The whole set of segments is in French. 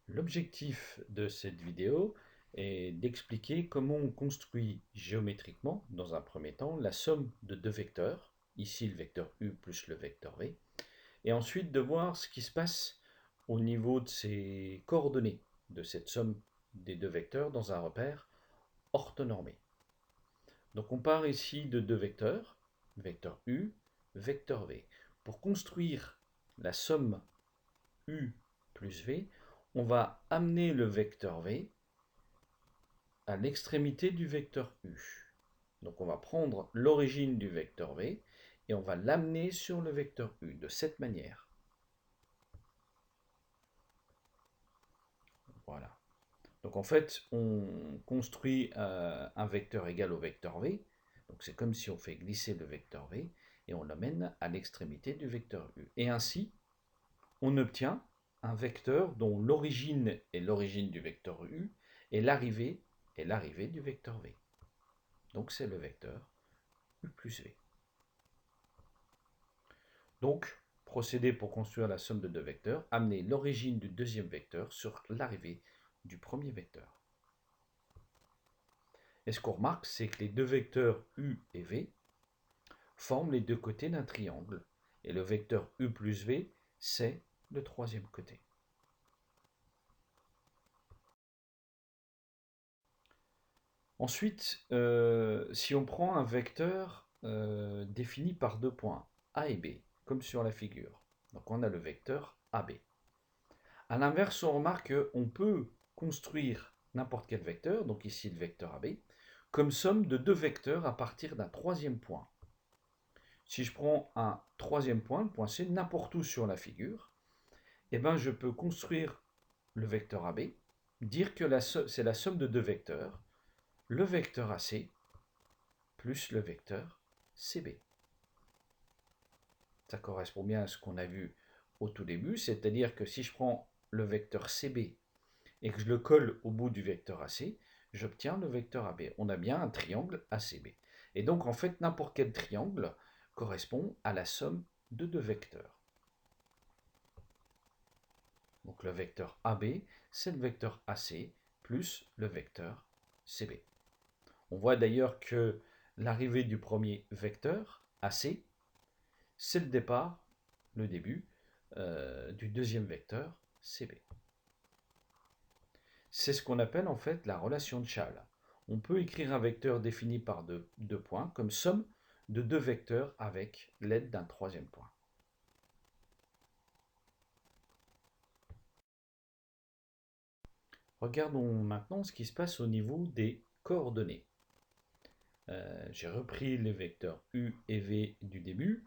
L'objectif de cette vidéo est d'expliquer comment on construit géométriquement, dans un premier temps, la somme de deux vecteurs, ici le vecteur u plus le vecteur v, et ensuite de voir ce qui se passe au niveau de ces coordonnées de cette somme des deux vecteurs dans un repère orthonormé. Donc on part ici de deux vecteurs, vecteur u, vecteur v. Pour construire la somme u plus v, on va amener le vecteur v à l'extrémité du vecteur u. Donc on va prendre l'origine du vecteur v et on va l'amener sur le vecteur u de cette manière. Voilà. Donc en fait, on construit un vecteur égal au vecteur v. Donc c'est comme si on fait glisser le vecteur v et on l'amène à l'extrémité du vecteur u. Et ainsi, on obtient un vecteur dont l'origine est l'origine du vecteur u et l'arrivée est l'arrivée du vecteur v. Donc c'est le vecteur u plus v. Donc, procéder pour construire la somme de deux vecteurs, amener l'origine du deuxième vecteur sur l'arrivée du premier vecteur. Et ce qu'on remarque, c'est que les deux vecteurs u et v forment les deux côtés d'un triangle. Et le vecteur u plus v, c'est le troisième côté. Ensuite, si on prend un vecteur défini par deux points, A et B, comme sur la figure, donc on a le vecteur AB. A l'inverse, on remarque qu'on peut construire n'importe quel vecteur, donc ici le vecteur AB, comme somme de deux vecteurs à partir d'un troisième point. Si je prends un troisième point, le point C, n'importe où sur la figure, eh ben je peux construire le vecteur AB, dire que c'est la somme de deux vecteurs, le vecteur AC plus le vecteur CB. Ça correspond bien à ce qu'on a vu au tout début, c'est-à-dire que si je prends le vecteur CB et que je le colle au bout du vecteur AC, j'obtiens le vecteur AB. On a bien un triangle ACB. Et donc en fait, n'importe quel triangle correspond à la somme de deux vecteurs. Donc le vecteur AB, c'est le vecteur AC plus le vecteur CB. On voit d'ailleurs que l'arrivée du premier vecteur, AC, c'est le départ, le début, du deuxième vecteur, CB. C'est ce qu'on appelle en fait la relation de Chasles. On peut écrire un vecteur défini par deux points comme somme de deux vecteurs avec l'aide d'un troisième point. Regardons maintenant ce qui se passe au niveau des coordonnées. J'ai repris les vecteurs u et v du début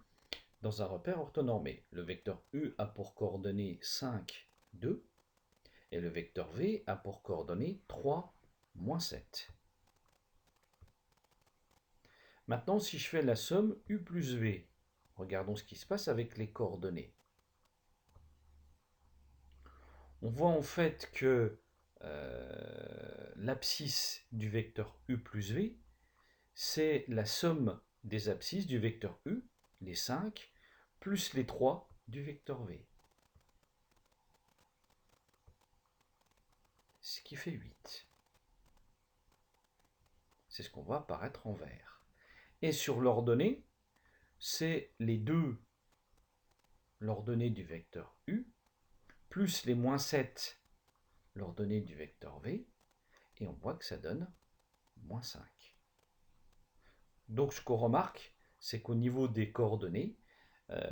dans un repère orthonormé. Le vecteur u a pour coordonnées 5, 2, et le vecteur v a pour coordonnées 3, moins 7. Maintenant, si je fais la somme u plus v, regardons ce qui se passe avec les coordonnées. On voit en fait que l'abscisse du vecteur u plus v, c'est la somme des abscisses du vecteur u, les 5, plus les 3 du vecteur v. Ce qui fait 8. C'est ce qu'on voit apparaître en vert. Et sur l'ordonnée, c'est les deux l'ordonnée du vecteur u, plus les moins 7 l'ordonnée du vecteur v, et on voit que ça donne moins 5. Donc ce qu'on remarque, c'est qu'au niveau des coordonnées,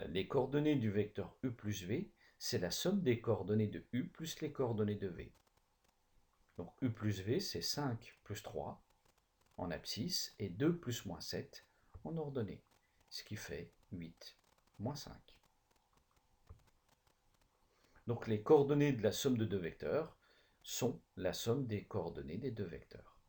les coordonnées du vecteur u plus v, c'est la somme des coordonnées de u plus les coordonnées de v. Donc u plus v, c'est 5 plus 3 en abscisse et 2 plus moins 7 en ordonnée, ce qui fait 8 moins 5. Donc les coordonnées de la somme de deux vecteurs sont la somme des coordonnées des deux vecteurs.